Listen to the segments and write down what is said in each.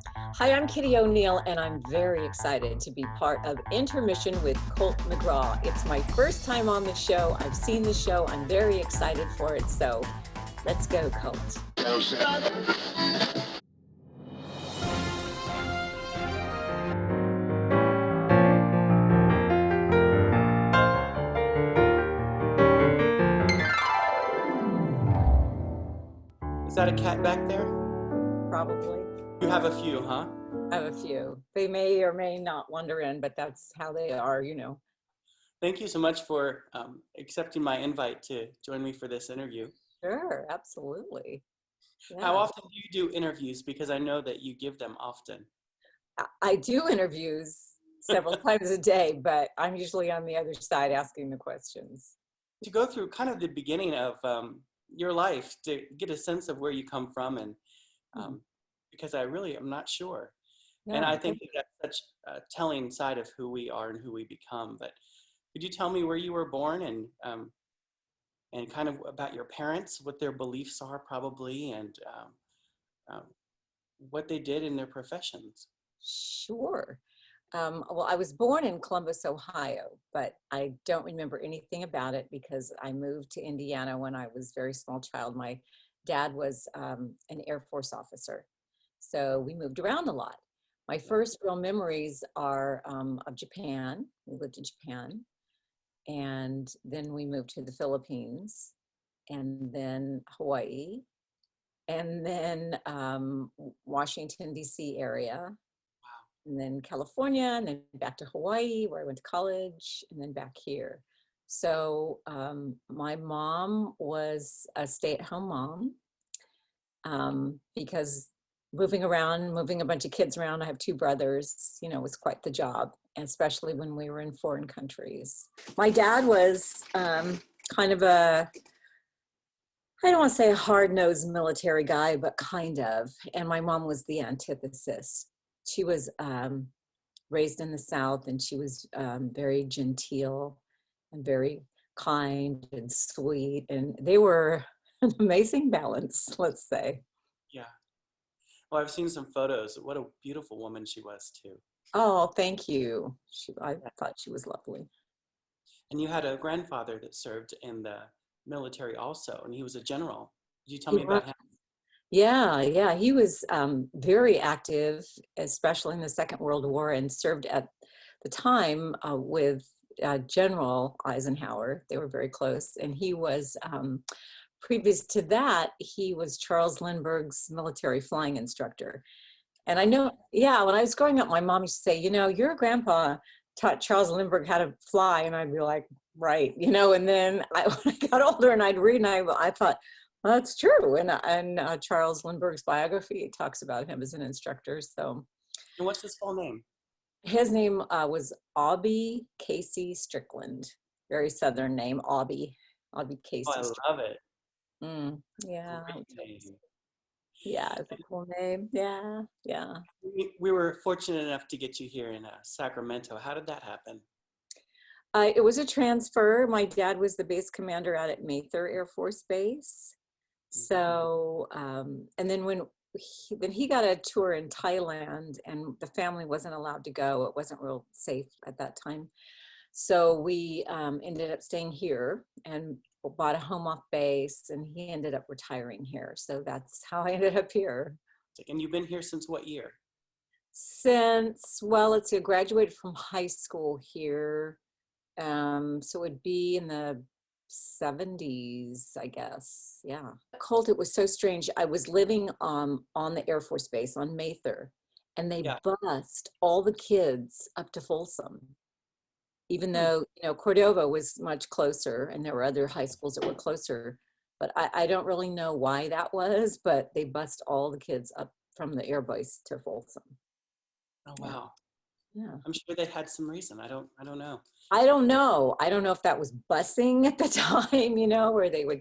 Hi, I'm Kitty O'Neill, and I'm very excited to be part of Intermission with Colt McGraw. It's my first time on the show. I've seen the show. I'm very excited for it. So let's go, Colt. Is that a cat back there? Probably. You have a few, huh? I have a few. They may or may not wander in, but that's how they are. Thank you so much for accepting my invite to join me for this interview. Sure, absolutely. How Yeah. often do you do interviews? Because I know that you give them often. I do interviews several times a day, but I'm usually on the other side asking the questions. To go through kind of the beginning of your life to get a sense of where you come from, and because I really am not sure. And Yeah. I think that that's such a telling side of who we are and who we become. But could you tell me where you were born and kind of about your parents, what their beliefs are probably, and um, what they did in their professions? Sure. Well, I was born in Columbus, Ohio, but I don't remember anything about it because I moved to Indiana when I was a very small child. My dad was an Air Force officer, so we moved around a lot. My first real memories are of Japan. We lived in Japan, and then we moved to the Philippines, and then Hawaii, and then Washington, D.C. area, and then California, and then back to Hawaii, where I went to college, and then back here. So my mom was a stay-at-home mom because moving around, moving a bunch of kids around, I have two brothers, was quite the job, especially when we were in foreign countries. My dad was kind of I don't want to say a hard-nosed military guy, but kind of. And my mom was the antithesis. She was raised in the South, and she was very genteel and very kind and sweet. And they were an amazing balance, let's say. Yeah. Well, I've seen some photos. What a beautiful woman she was too. Oh, thank you. I thought she was lovely. And you had a grandfather that served in the military also, and he was a general. Could you tell me about him? Yeah. He was very active, especially in the Second World War, and served at the time with General Eisenhower. They were very close. And he was, previous to that, he was Charles Lindbergh's military flying instructor. And I know, yeah, when I was growing up, my mom used to say, your grandpa taught Charles Lindbergh how to fly. And I'd be like, right, and then when I got older and I'd read, and I thought, well, that's true. And Charles Lindbergh's biography talks about him as an instructor. So, And what's his full name? his name was Aubie Casey Strickland. Very Southern name, Aubie Casey. Oh, I love it. Yeah. Great name. Yeah, it's a cool name. Yeah. We were fortunate enough to get you here in Sacramento. How did that happen? It was a transfer. My dad was the base commander out at Mather Air Force Base. So, and then when he got a tour in Thailand, and the family wasn't allowed to go. It wasn't real safe at that time. So we ended up staying here and bought a home off base, and he ended up retiring here. So that's how I ended up here. And you've been here since what year? Well, let's see, I graduated from high school here. So it'd be in the 70s, I guess. Yeah. Colt, it was so strange. I was living on the Air Force Base on Mather, and they bused all the kids up to Folsom, even though, Cordova was much closer, and there were other high schools that were closer. But I don't really know why that was, but they bused all the kids up from the air base to Folsom. Oh, wow. Yeah. I'm sure they had some reason. I don't know. I don't know if that was busing at the time, where they would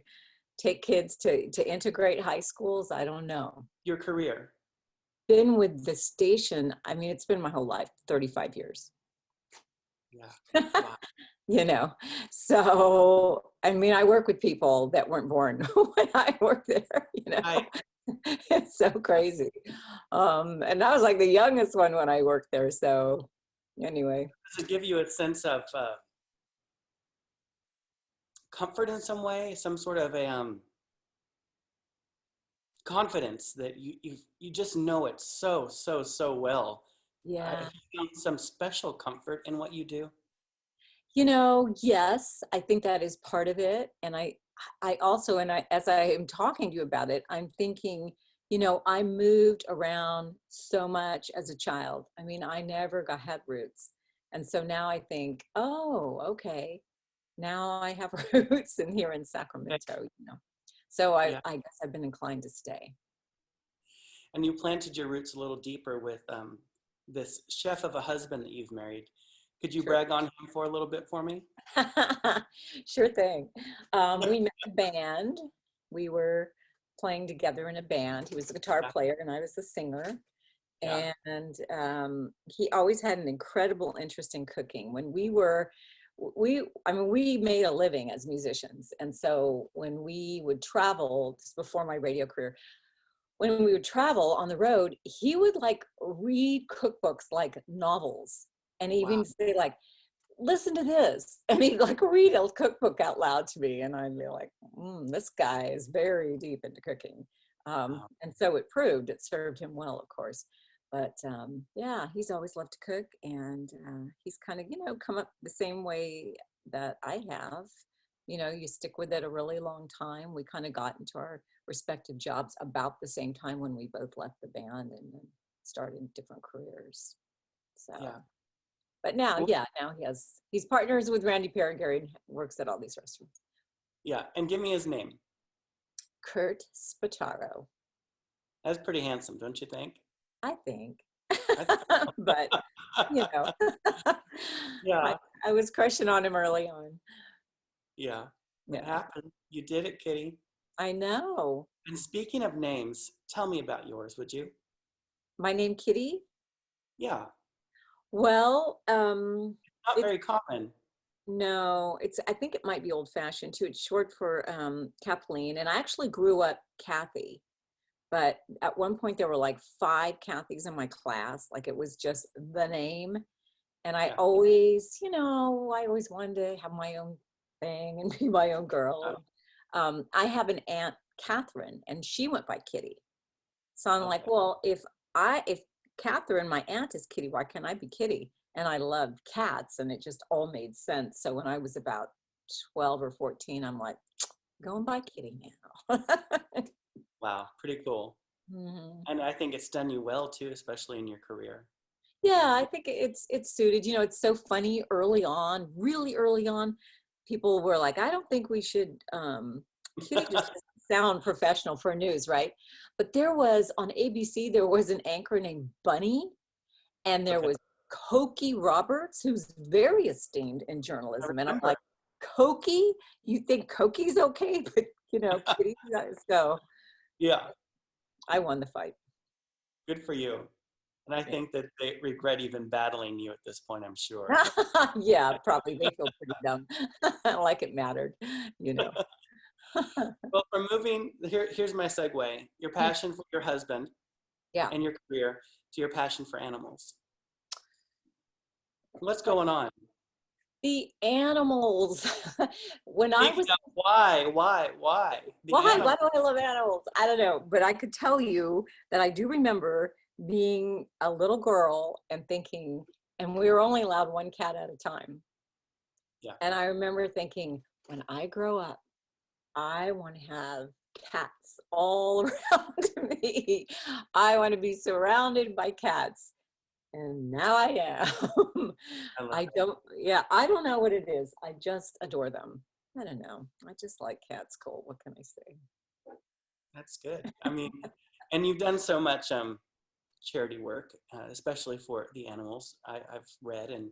take kids to integrate high schools. I don't know. Your career? Been with the station, it's been my whole life, 35 years. Yeah. Wow. So, I work with people that weren't born when I worked there, Right. It's so crazy. And I was like the youngest one when I worked there. So anyway, Does it give you a sense of comfort in some way, some sort of a confidence that you just know it so well? yeah. Have you found some special comfort in what you do? Yes, I think that is part of it. And I also, as I am talking to you about it, I'm thinking, I moved around so much as a child. I mean, I never had roots. And so now I think, oh, okay, now I have roots in here in Okay. Sacramento. So I, Yeah. I guess I've been inclined to stay. And you planted your roots a little deeper with this chef of a husband that you've married. Could you Sure. brag on him for a little bit for me? Sure thing. We met a band. We were playing together in a band. He was a guitar Yeah. player and I was the singer. Yeah. And he always had an incredible interest in cooking. We made a living as musicians. And so when we would travel, this is before my radio career, when we would travel on the road, he would like read cookbooks like novels and Wow. even say like, listen to this. And he'd like read a cookbook out loud to me. And I'd be like, this guy is very deep into cooking. Wow. And so it proved, it served him well, of course. But yeah, he's always loved to cook. And he's kind of, come up the same way that I have. You stick with it a really long time. We kind of got into our respective jobs about the same time when we both left the band and then started different careers. So. Yeah. But now, Well, yeah, now he's partners with Randy Perringer and works at all these restaurants. yeah. And give me his name. Kurt Spataro, That's pretty handsome, don't you think? I think. I, But, you know, I, yeah. I was crushing on him early on. Yeah. It Yeah, happened. You did it, Kitty. I know. And speaking of names, tell me about yours, would you? My name, Kitty. Yeah. Well, Not it's very common. no, I think it might be old fashioned too. It's short for Kathleen. And I actually grew up Kathy. But at one point there were like 5 Kathys in my class. Like it was just the name. And Yeah. I always wanted to have my own thing and be my own Oh, girl. I have an aunt, Catherine, and she went by Kitty. So I'm like, okay. well, if Catherine, my aunt, is Kitty, why can't I be Kitty? And I loved cats, and it just all made sense. So when I was about 12 or 14, I'm like, going by Kitty now. Wow. Pretty cool. Mhm. And I think it's done you well too, especially in your career. Yeah, Um, I think it's suited. It's so funny early on, really early on, people were like, I don't think we should Kitty just doesn't sound professional for news, right? But there was on ABC, there was an anchor named Bunny, and there okay. was Cokie Roberts, who's very esteemed in I journalism. And I'm remember. like, Cokie? You think Cokie's okay? But Kitty's not. So Yeah. I won the fight. Good for you. And I Yeah. think that they regret even battling you at this point, I'm sure. Yeah, probably. They feel pretty dumb. Like it mattered, you know. Well, from moving, here's my segue. Your passion for your husband Yeah. and your career to your passion for animals. What's going on? The animals. When I Speaking was, of why? The why animals. do I love animals? I don't know, but I could tell you that I do remember being a little girl and thinking, and we were only allowed one cat at a time. Yeah. And I remember thinking, when I grow up, I want to have cats all around me. I want to be surrounded by cats. And now I am. I love I it. don't know what it is. I just adore them. I don't know. I just like cats, Colt. What can I say? That's good. I mean, and you've done so much charity work, especially for the animals. I've read, and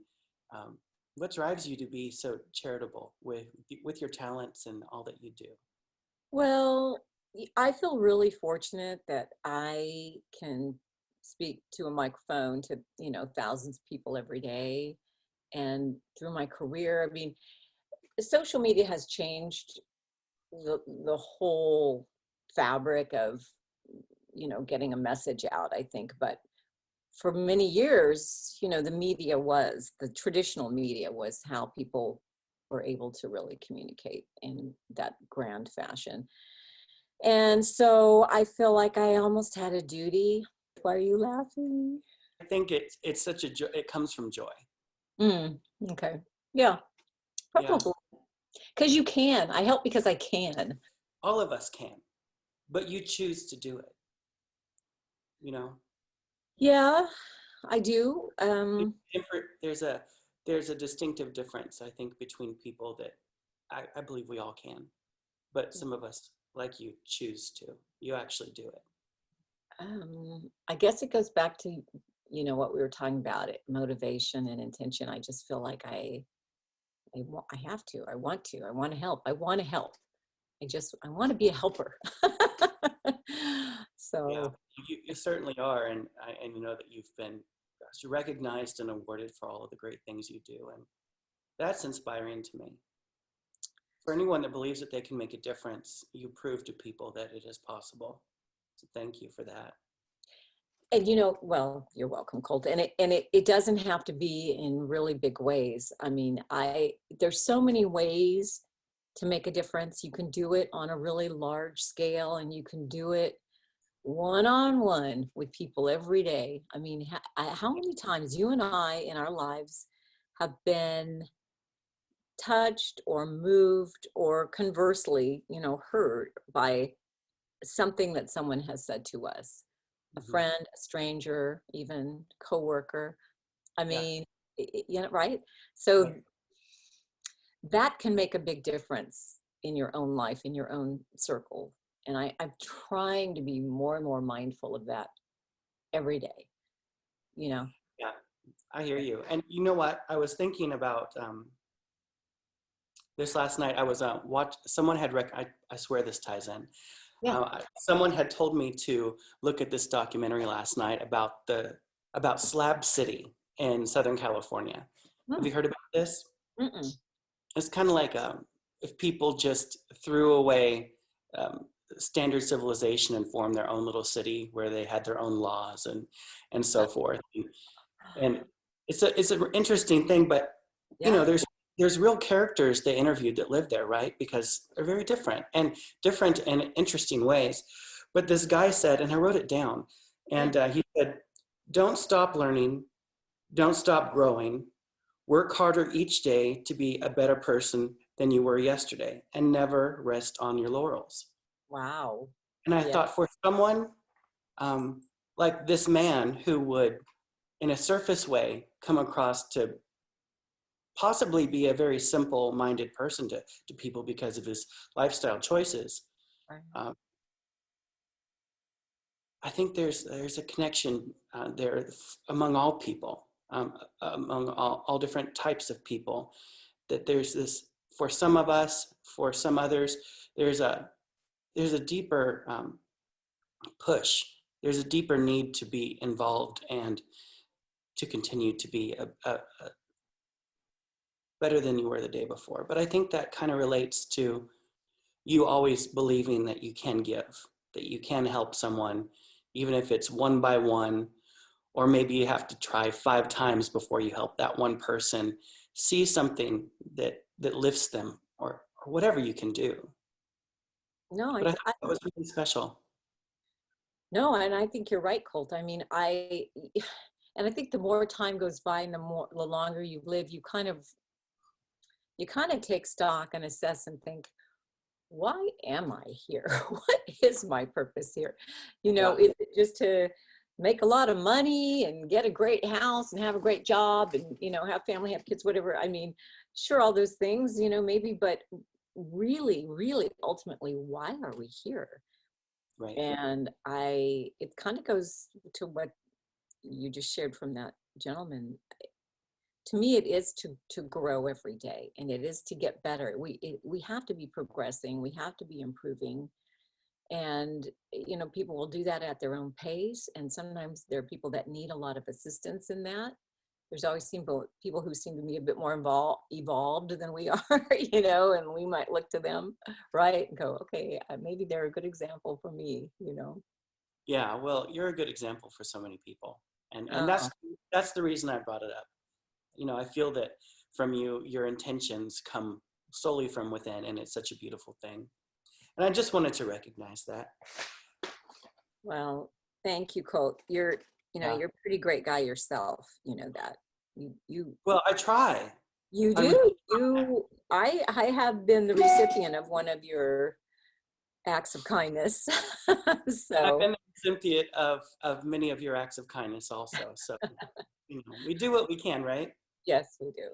um, what drives you to be so charitable with your talents and all that you do? Well, I feel really fortunate that I can speak to a microphone to, thousands of people every day. And through my career, I mean, social media has changed the whole fabric of getting a message out, I think. But for many years, the traditional media was how people were able to really communicate in that grand fashion. And so I feel like I almost had a duty. Why are you laughing? I think it's such a joy. It comes from joy. Mm, okay. Yeah, Yeah, probably. Because you can. I help because I can. all of us can, but you choose to do it. You know, Yeah, I do. there's a distinctive difference, I think, between people that I believe we all can, but some of us, like you, choose to. You actually do it. I guess it goes back to, what we were talking about, it, motivation and intention. I just feel like I have to, I want to, I want to help. I want to help. I want to be a helper. Yeah, So, you certainly are, and you know that you've been recognized and awarded for all of the great things you do, and that's inspiring to me. For anyone that believes that they can make a difference, you prove to people that it is possible. So thank you for that. and well, you're welcome, Colt. And it doesn't have to be in really big ways. I mean, there's so many ways to make a difference. You can do it on a really large scale, and you can do it one-on-one with people every day. I mean, how many times you and I in our lives have been touched or moved or conversely, hurt by something that someone has said to us, a Hmm. friend, a stranger, even coworker. I Yeah, mean, right? So right. that can make a big difference in your own life, in your own circle. And I'm trying to be more and more mindful of that every day, you know? Yeah, I hear you. And you know what? I was thinking about this last night. I was someone had I swear this ties in. Yeah. Someone had told me to look at this documentary last night about Slab City in Southern California. Have Hmm. you heard about this? Mm-mm. It's kind of like if people just threw away um, standard civilization and formed their own little city where they had their own laws and so forth. And it's an interesting thing, but you Yeah. know, there's real characters they interviewed that live there, right? Because they're very different in interesting ways. But this guy said, and I wrote it down, Yeah. and he said, "Don't stop learning, don't stop growing. Work harder each day to be a better person than you were yesterday, and never rest on your laurels." Wow. And I Yeah. thought, for someone um, like this man who would, in a surface way, come across to possibly be a very simple-minded person to people because of his lifestyle choices. Right. Um, I think there's a connection there among all people, among all different types of people. That there's this, for some of us, for some others, there's a there's a deeper push. There's a deeper need to be involved and to continue to be a better than you were the day before. But I think that kind of relates to you always believing that you can give, that you can help someone, even if it's one by one, or maybe you have to try 5 times before you help that one person see something that lifts them, or whatever you can do. No, But I thought that was really special. no, and I think you're right, Colt. I mean, and I think the more time goes by and the longer you live, you kind of take stock and assess and think, why am I here? What is my purpose here? Yeah, Is it just to make a lot of money and get a great house and have a great job and, have family, have kids, whatever. I mean, sure, all those things, maybe, but really, really, ultimately, why are we here? right. And it kind of goes to what you just shared from that gentleman. To me, it is to grow every day, and it is to get better. We have to be progressing, we have to be improving. And people will do that at their own pace, and sometimes there are people that need a lot of assistance in that. There's always people who seem to be a bit more evolved than we are, and we might look to them, right, and go, okay, maybe they're a good example for me. Yeah, well, you're a good example for so many people. And Oh, that's the reason I brought it up. You know, I feel that from you, your intentions come solely from within, and it's such a beautiful thing. And I just wanted to recognize that. well, thank you, Colt. Yeah. You're a pretty great guy yourself. You know that. You, you, Well, I try. you I really do. I have been the recipient of one of your acts of kindness. I've So, been the recipient of many of your acts of kindness also. So, you know, we do what we can, right? yes, we do.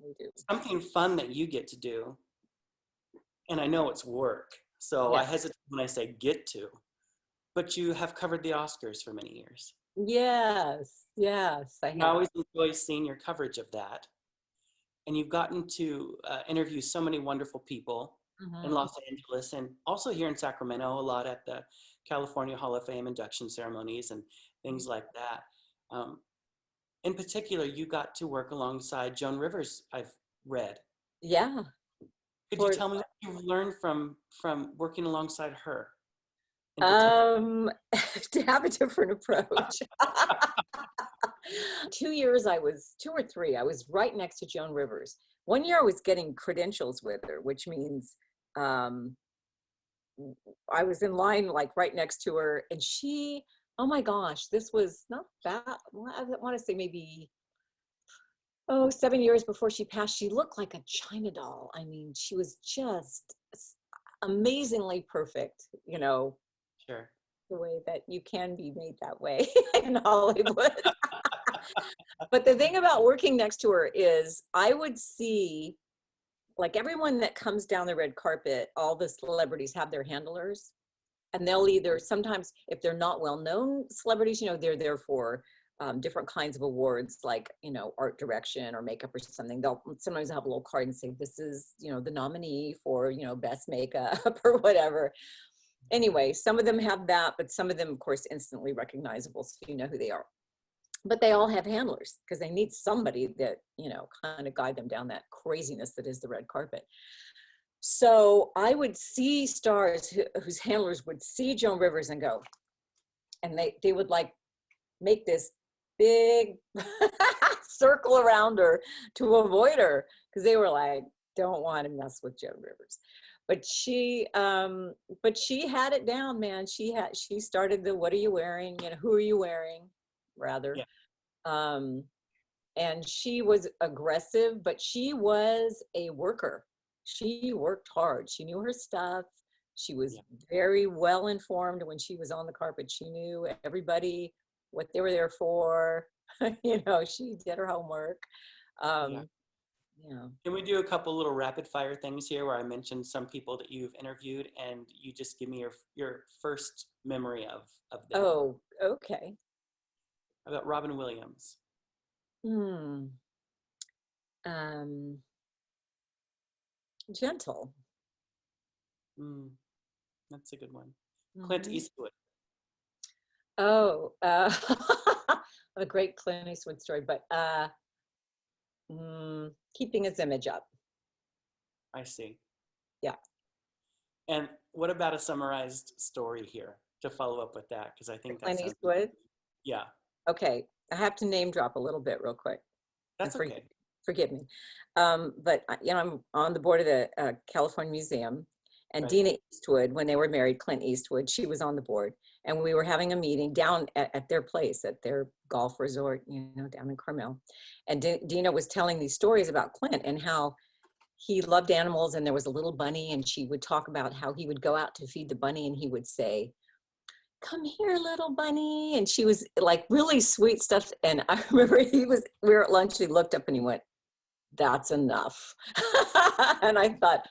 We do. Something fun that you get to do, and I know it's work, so I Yes. hesitate when I say get to, but you have covered the Oscars for many years. Yes. Yes, I And I have. always enjoy seeing your coverage of that. And you've gotten to interview so many wonderful people in Mhm. Los Angeles and also here in Sacramento, a lot at the California Hall of Fame induction ceremonies and things like that. Um, in particular, you got to work alongside Joan Rivers, I've read. Yeah. Could you For tell me what you've learned from working alongside her in particular? to have a different approach. 2 years I was 2 or 3, I was right next to Joan Rivers. One year I was getting credentials with her, which means um, I was in line like right next to her, and oh my gosh, this was not bad. Well, I want to say maybe 7 years before she passed. She looked like a China doll. I mean, she was just amazingly perfect, Sure. the way that you can be made that way in Hollywood. But the thing about working next to her is I would see, like, everyone that comes down the red carpet, all the celebrities have their handlers. And they'll either, sometimes if they're not well-known celebrities, they're there for different kinds of awards, like, art direction or makeup or something. They'll sometimes have a little card and say, this is, the nominee for, best makeup or whatever. Anyway, some of them have that, but some of them, of course, instantly recognizable, so you know who they are. But they all have handlers because they need somebody that, kind of guide them down that craziness that is the red carpet. So I would see stars whose handlers would see Joan Rivers and go, and they would like make this big circle around her to avoid her because they were like, don't want to mess with Joan Rivers. But she had it down, man. She started the, what are you wearing? Who are you wearing? Rather. Yeah. Um, and she was aggressive, but she was a worker. She worked hard. She knew her stuff. She was Yeah. very well informed when she was on the carpet. She knew everybody, what they were there for. She did her homework. Yeah. Um, yeah. Can we do a couple little rapid fire things here where I mentioned some people that you've interviewed and you just give me your first memory of them? Oh, okay. About Robin Williams. Hmm. Um, Gentle. Mm, that's a good one. Clint Mhm. Eastwood. Oh, a great Clint Eastwood story, but keeping his image up. I see. Yeah. And what about a summarized story here to follow up with that? Because I think that Clint sounds, Eastwood. yeah, Okay, I have to name drop a little bit real quick, and that's okay. forgive me. But I'm on the board of the California Museum, and Right. Dina Eastwood, when they were married, Clint Eastwood, she was on the board, and we were having a meeting down at their place, at their golf resort, down in Carmel, and Dina was telling these stories about Clint and how he loved animals, and there was a little bunny, and she would talk about how he would go out to feed the bunny, and he would say, come here, little bunny. And she was like really sweet stuff. And I remember we were at lunch, he looked up and he went, that's enough. And I thought,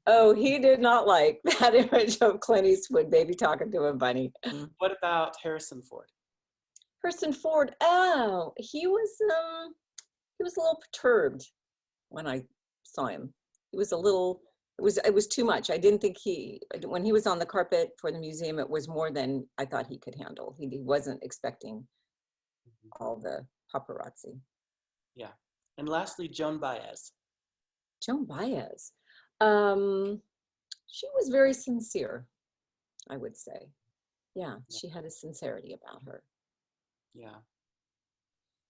oh, he did not like that image of Clint Eastwood baby talking to a bunny. What about Harrison Ford? Harrison Ford, oh, he was a little perturbed when I saw him. He was a little, it was too much. I didn't think when he was on the carpet for the museum, it was more than I thought he could handle. He wasn't expecting all the paparazzi. Yeah. And lastly, Joan Baez. Joan Baez, um, she was very sincere, I would say. Yeah, Yeah. she had a sincerity about her. Yeah.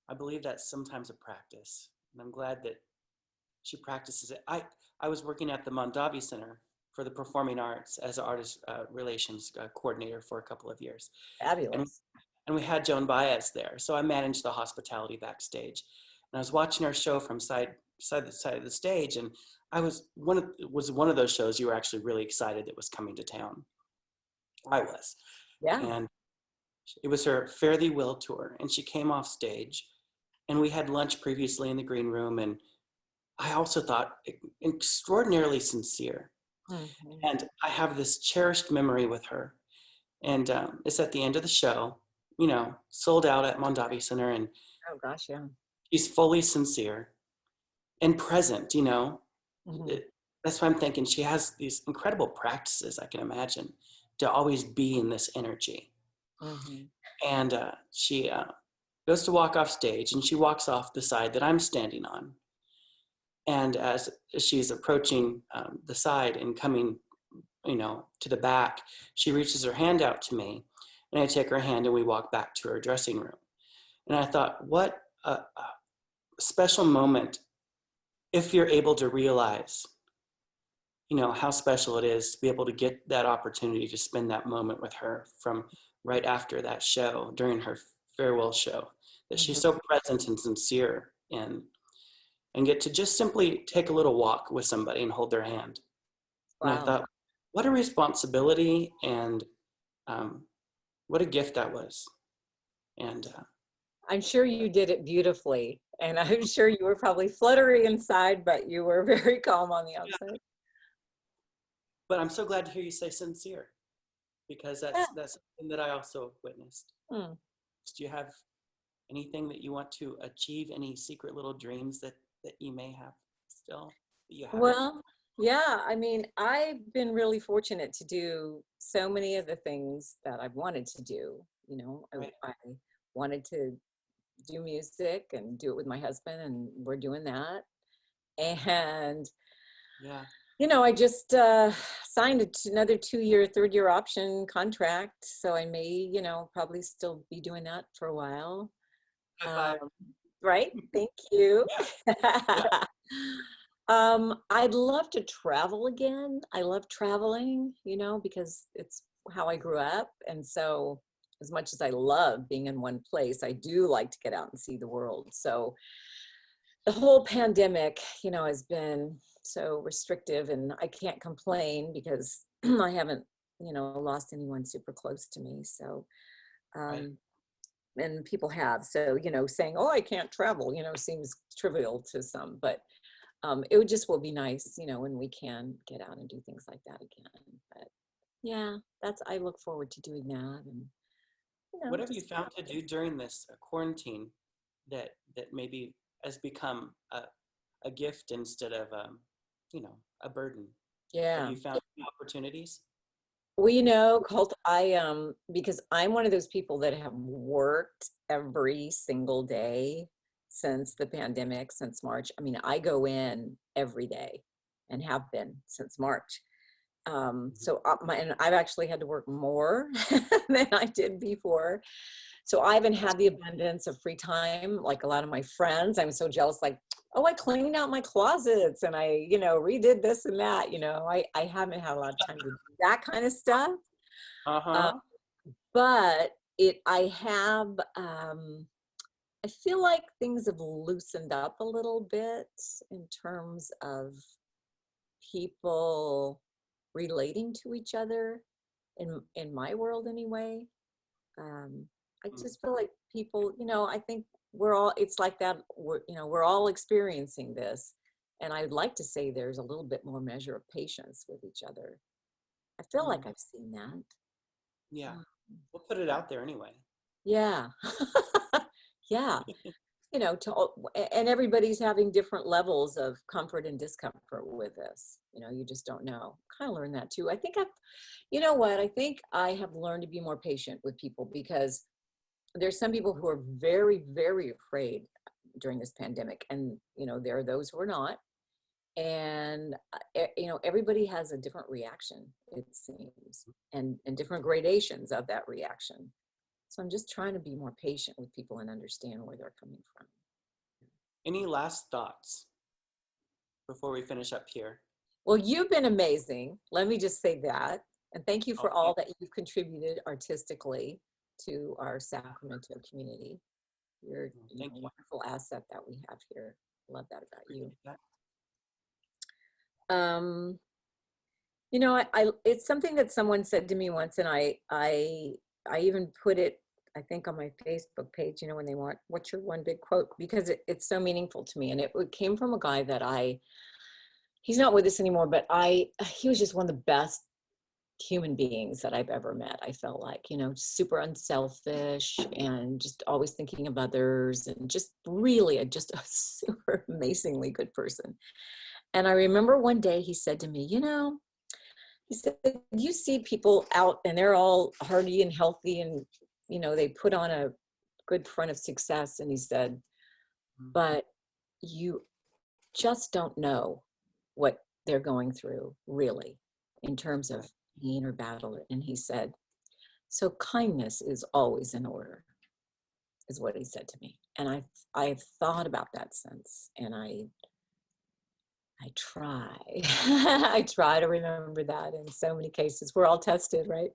I believe that's sometimes a practice, and I'm glad that she practices it. I was working at the Mondavi Center for the Performing Arts as an artist relations coordinator for a couple of years, and Fabulous. and we had Joan Baez there, so I managed the hospitality backstage, and I was watching her show from side of the stage, and it was one of those shows you were actually really excited that was coming to town. I was, Yeah. and it was her Fare Thee Well tour, and she came off stage, and we had lunch previously in the green room, and I also thought extraordinarily sincere. Mhm. And I have this cherished memory with her. And it's at the end of the show, sold out at Mondavi Center, and Oh gosh, yeah. she's fully sincere and present. Mhm. It- that's why I'm thinking she has these incredible practices, I can imagine, to always be in this energy. Mhm. And she goes to walk off stage, and she walks off the side that I'm standing on. And as she's approaching the side and coming, to the back, she reaches her hand out to me, and I take her hand and we walk back to her dressing room. And I thought, what a special moment if you're able to realize, how special it is to be able to get that opportunity to spend that moment with her from right after that show during her farewell show, that she's Mhm. so present and sincere and get to just simply take a little walk with somebody and hold their hand. And I Wow. thought, what a responsibility and um, what a gift that was. And I'm sure you did it beautifully, and I'm sure you were probably fluttery inside, but you were very calm on the yeah, outside. but I'm so glad to hear you say sincere, because Yeah. that's something that I also witnessed. Hmm. Do you have anything that you want to achieve? Any secret little dreams that you may have still that you haven't? Well, yeah, I mean, I've been really fortunate to do so many of the things that I've wanted to do. Right. I wanted to do music and do it with my husband, and we're doing that. And, Yeah. I just signed another 2-year, third-year option contract. So I may, probably still be doing that for a while. High Um, five. right? Thank you. Yeah. Yeah. I'd love to travel again. I love traveling, because it's how I grew up. And so, as much as I love being in one place, I do like to get out and see the world. So, the whole pandemic, has been so restrictive, and I can't complain because I haven't, lost anyone super close to me. So, Right. um, and people have. So, saying, oh, I can't travel, seems trivial to some, but it would just will be nice, when we can get out and do things like that again. But yeah, I look forward to doing that, and What have you just found to do during this quarantine that maybe has become a gift instead of a burden? Have yeah. you found new opportunities? Well, Colt, because I'm one of those people that have worked every single day since the pandemic, since March. I mean, I go in every day and have been since March. Mhm. So and I've actually had to work more than I did before. So I haven't had the abundance of free time like a lot of my friends. I'm so jealous, like, oh, I cleaned out my closets and I, redid this and that. I haven't had a lot of time to do that kind of stuff. Uh, Uh-huh. but I have, I feel like things have loosened up a little bit in terms of people relating to each other in my world anyway. um, I Mm. just feel like people, I think we're all, it's like that, we're all experiencing this. And I'd like to say there's a little bit more measure of patience with each other. I feel like Mm. I've seen that. Yeah. Um, We'll put it out there anyway. yeah. Yeah. And everybody's having different levels of comfort and discomfort with this. You just don't know. Kind of learned that too. You know what? I think I have learned to be more patient with people because there's some people who are very, very afraid during this pandemic. And, there are those who are not. And you know, everybody has a different reaction, it seems, and different gradations of that reaction. So I'm just trying to be more patient with people and understand where they're coming from. Any last thoughts before we finish up here? Well, you've been amazing. Let me just say that. And thank you Oh, for all that you've contributed artistically to our Sacramento community. You're thank a you. wonderful asset that we have here. Love that about you. That. You know, it's something that someone said to me once, and I even put it, I think, on my Facebook page, you know, when they want, what's your one big quote? Because it's so meaningful to me. And it came from a guy that he's not with us anymore, but he was just one of the best human beings that I've ever met. I felt like, you know, super unselfish and just always thinking of others, and just really just a super amazingly good person. And I remember one day he said to me, you know, he said, you see people out and they're all hearty and healthy, and, you know, they put on a good front of success. And he said, but you just don't know what they're going through, really, in terms of pain or battle. And he said, so kindness is always in order, is what he said to me. And I've thought about that since, and I try. I try to remember that in so many cases. We're all tested, right?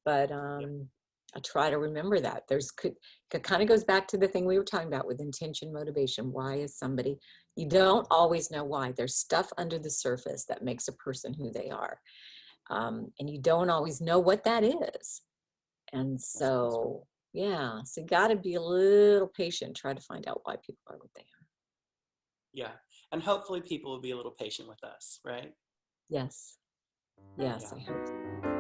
But I try to remember that. It kind of goes back to the thing we were talking about with intention, motivation. Why is somebody, you don't always know why. There's stuff under the surface that makes a person who they are. And you don't always know what that is. And so, yeah, so you got to be a little patient, try to find out why people are what they are. Yeah, and hopefully people will be a little patient with us, right? Yes. Yes, Yeah. I hope so.